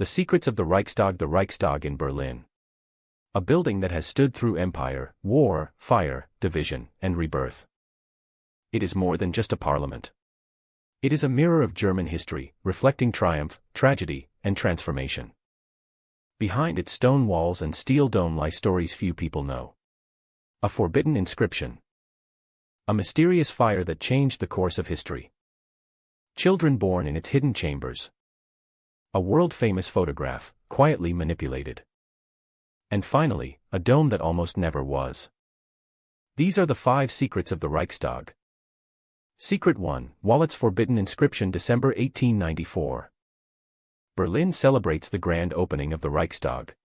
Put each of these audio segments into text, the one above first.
The secrets of the Reichstag in Berlin. A building that has stood through empire, war, fire, division, and rebirth. It is more than just a parliament. It is a mirror of German history, reflecting triumph, tragedy, and transformation. Behind its stone walls and steel dome lie stories few people know. A forbidden inscription. A mysterious fire that changed the course of history. Children born in its hidden chambers. A world-famous photograph, quietly manipulated. And finally, a dome that almost never was. These are the 5 secrets of the Reichstag. Secret 1, Wallot's forbidden inscription, December 1894. Berlin celebrates the grand opening of the Reichstag.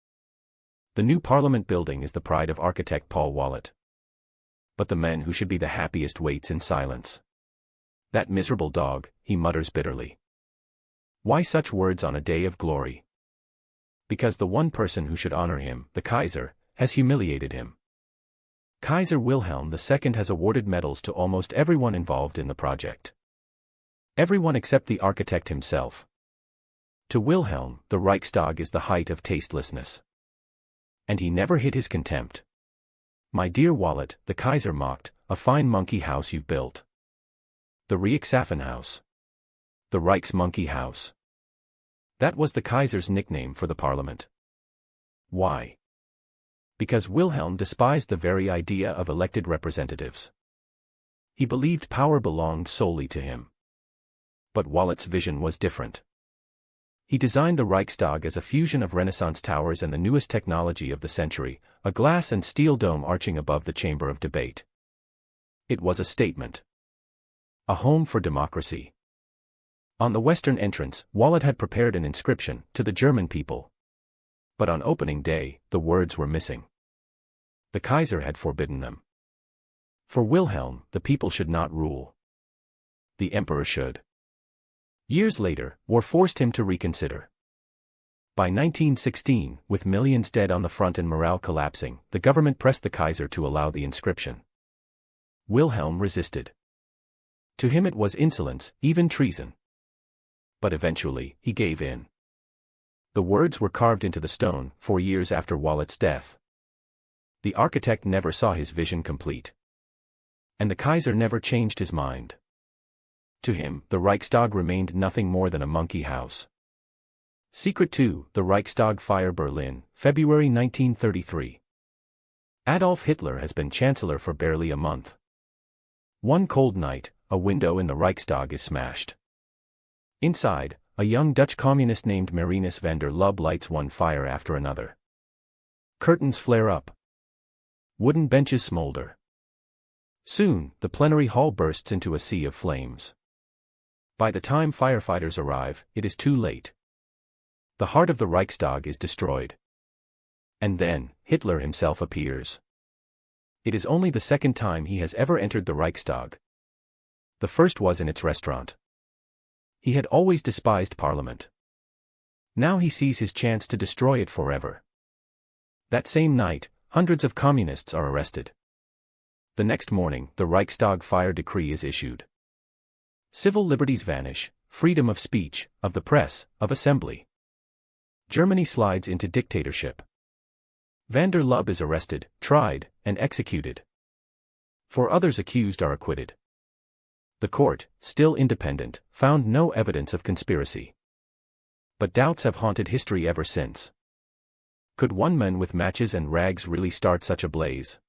The new parliament building is the pride of architect Paul Wallot. But the man who should be the happiest waits in silence. That miserable dog, he mutters bitterly. Why such words on a day of glory? Because the one person who should honor him, the Kaiser, has humiliated him. Kaiser Wilhelm II has awarded medals to almost everyone involved in the project. Everyone except the architect himself. To Wilhelm, the Reichstag is the height of tastelessness. And he never hid his contempt. My dear Wallot, the Kaiser mocked, a fine monkey house you've built. The Reichsaffenhaus. The Reich's monkey house. That was the Kaiser's nickname for the parliament. Why? Because Wilhelm despised the very idea of elected representatives. He believed power belonged solely to him. But Wallot's vision was different. He designed the Reichstag as a fusion of Renaissance towers and the newest technology of the century, a glass and steel dome arching above the chamber of debate. It was a statement. A home for democracy. On the western entrance, Wallot had prepared an inscription, to the German people. But on opening day, the words were missing. The Kaiser had forbidden them. For Wilhelm, the people should not rule. The emperor should. Years later, war forced him to reconsider. By 1916, with millions dead on the front and morale collapsing, the government pressed the Kaiser to allow the inscription. Wilhelm resisted. To him it was insolence, even treason. But eventually, he gave in. The words were carved into the stone, 4 years after Wallot's death. The architect never saw his vision complete. And the Kaiser never changed his mind. To him, the Reichstag remained nothing more than a monkey house. Secret 2, the Reichstag fire, Berlin, February 1933. Adolf Hitler has been chancellor for barely a month. One cold night, a window in the Reichstag is smashed. Inside, a young Dutch communist named Marinus van der Lubbe lights one fire after another. Curtains flare up. Wooden benches smolder. Soon, the plenary hall bursts into a sea of flames. By the time firefighters arrive, it is too late. The heart of the Reichstag is destroyed. And then, Hitler himself appears. It is only the second time he has ever entered the Reichstag. The first was in its restaurant. He had always despised parliament. Now he sees his chance to destroy it forever. That same night, hundreds of communists are arrested. The next morning, the Reichstag fire decree is issued. Civil liberties vanish, freedom of speech, of the press, of assembly. Germany slides into dictatorship. Van der Lubbe is arrested, tried, and executed. 4 others accused are acquitted. The court, still independent, found no evidence of conspiracy. But doubts have haunted history ever since. Could one man with matches and rags really start such a blaze?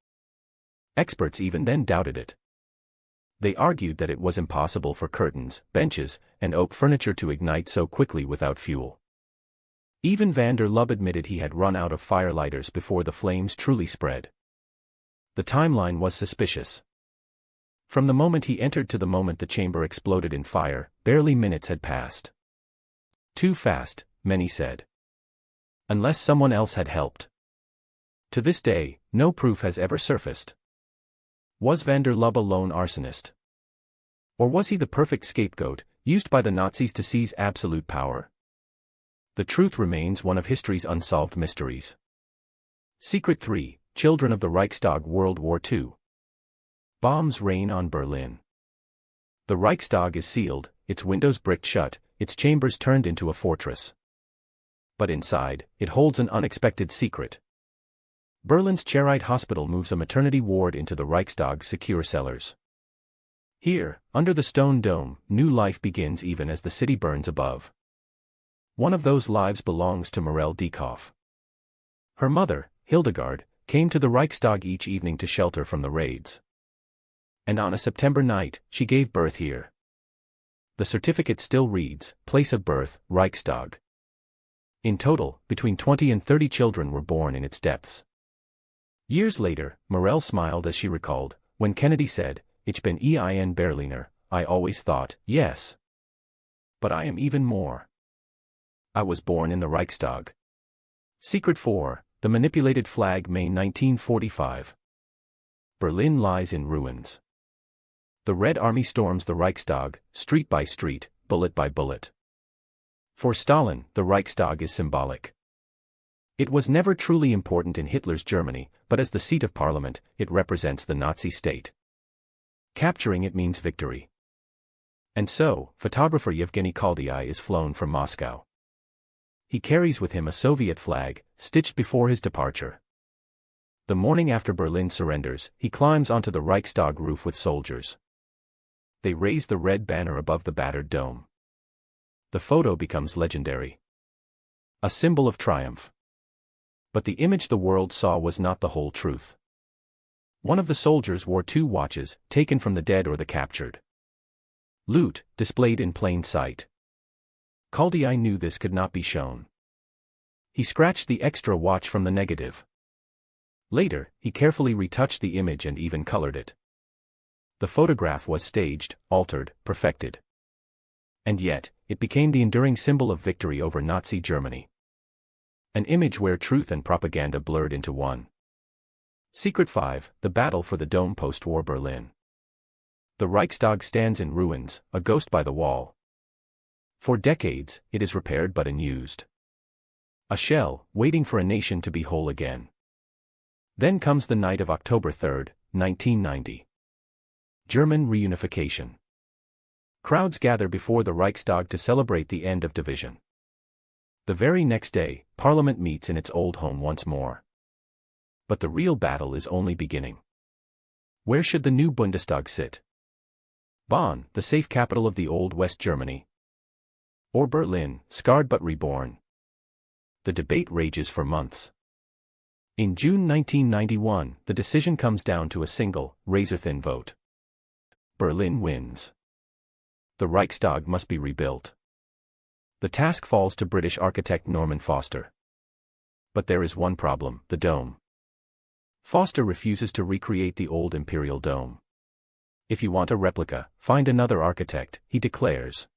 Experts even then doubted it. They argued that it was impossible for curtains, benches, and oak furniture to ignite so quickly without fuel. Even van der Lubbe admitted he had run out of firelighters before the flames truly spread. The timeline was suspicious. From the moment he entered to the moment the chamber exploded in fire, barely minutes had passed. Too fast, many said. Unless someone else had helped. To this day, no proof has ever surfaced. Was van der Lubbe a lone arsonist? Or was he the perfect scapegoat, used by the Nazis to seize absolute power? The truth remains one of history's unsolved mysteries. Secret 3, Children of the Reichstag, World War II. Bombs rain on Berlin. The Reichstag is sealed, its windows bricked shut, its chambers turned into a fortress. But inside, it holds an unexpected secret. Berlin's Charite Hospital moves a maternity ward into the Reichstag's secure cellars. Here, under the stone dome, new life begins even as the city burns above. One of those lives belongs to Morel Dieckhoff. Her mother, Hildegard, came to the Reichstag each evening to shelter from the raids. And on a September night, she gave birth here. The certificate still reads, place of birth, Reichstag. In total, between 20 and 30 children were born in its depths. Years later, Morel smiled as she recalled, when Kennedy said, Ich bin ein Berliner, I always thought, yes. But I am even more. I was born in the Reichstag. Secret 4, the manipulated flag, May 1945. Berlin lies in ruins. The Red Army storms the Reichstag, street by street, bullet by bullet. For Stalin, the Reichstag is symbolic. It was never truly important in Hitler's Germany, but as the seat of parliament, it represents the Nazi state. Capturing it means victory. And so, photographer Yevgeny Khaldei is flown from Moscow. He carries with him a Soviet flag, stitched before his departure. The morning after Berlin surrenders, he climbs onto the Reichstag roof with soldiers. They raise the red banner above the battered dome. The photo becomes legendary. A symbol of triumph. But the image the world saw was not the whole truth. One of the soldiers wore 2 watches, taken from the dead or the captured. Loot, displayed in plain sight. Khaldei knew this could not be shown. He scratched the extra watch from the negative. Later, he carefully retouched the image and even colored it. The photograph was staged, altered, perfected. And yet, it became the enduring symbol of victory over Nazi Germany. An image where truth and propaganda blurred into one. Secret 5, the battle for the dome post-war Berlin. The Reichstag stands in ruins, a ghost by the wall. For decades, it is repaired but unused. A shell, waiting for a nation to be whole again. Then comes the night of October 3, 1990. German reunification. Crowds gather before the Reichstag to celebrate the end of division. The very next day, Parliament meets in its old home once more. But the real battle is only beginning. Where should the new Bundestag sit? Bonn, the safe capital of the old West Germany? Or Berlin, scarred but reborn? The debate rages for months. In June 1991, the decision comes down to a single, razor-thin vote. Berlin wins. The Reichstag must be rebuilt. The task falls to British architect Norman Foster. But there is one problem, the dome. Foster refuses to recreate the old imperial dome. If you want a replica, find another architect, he declares.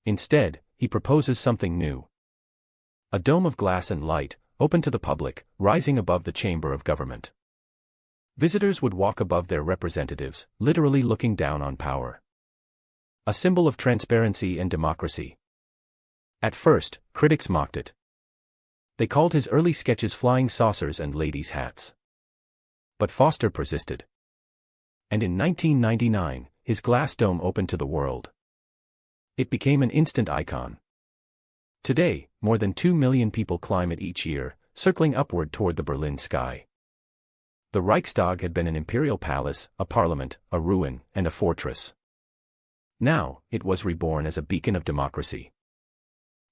Instead, he proposes something new. A dome of glass and light, open to the public, rising above the chamber of government. Visitors would walk above their representatives, literally looking down on power. A symbol of transparency and democracy. At first, critics mocked it. They called his early sketches flying saucers and ladies' hats. But Foster persisted. And in 1999, his glass dome opened to the world. It became an instant icon. Today, more than 2 million people climb it each year, circling upward toward the Berlin sky. The Reichstag had been an imperial palace, a parliament, a ruin, and a fortress. Now, it was reborn as a beacon of democracy.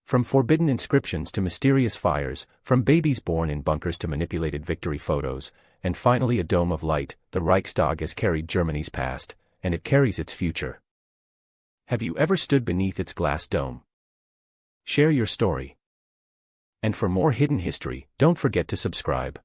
From forbidden inscriptions to mysterious fires, from babies born in bunkers to manipulated victory photos, and finally a dome of light, the Reichstag has carried Germany's past, and it carries its future. Have you ever stood beneath its glass dome? Share your story. And for more hidden history, don't forget to subscribe.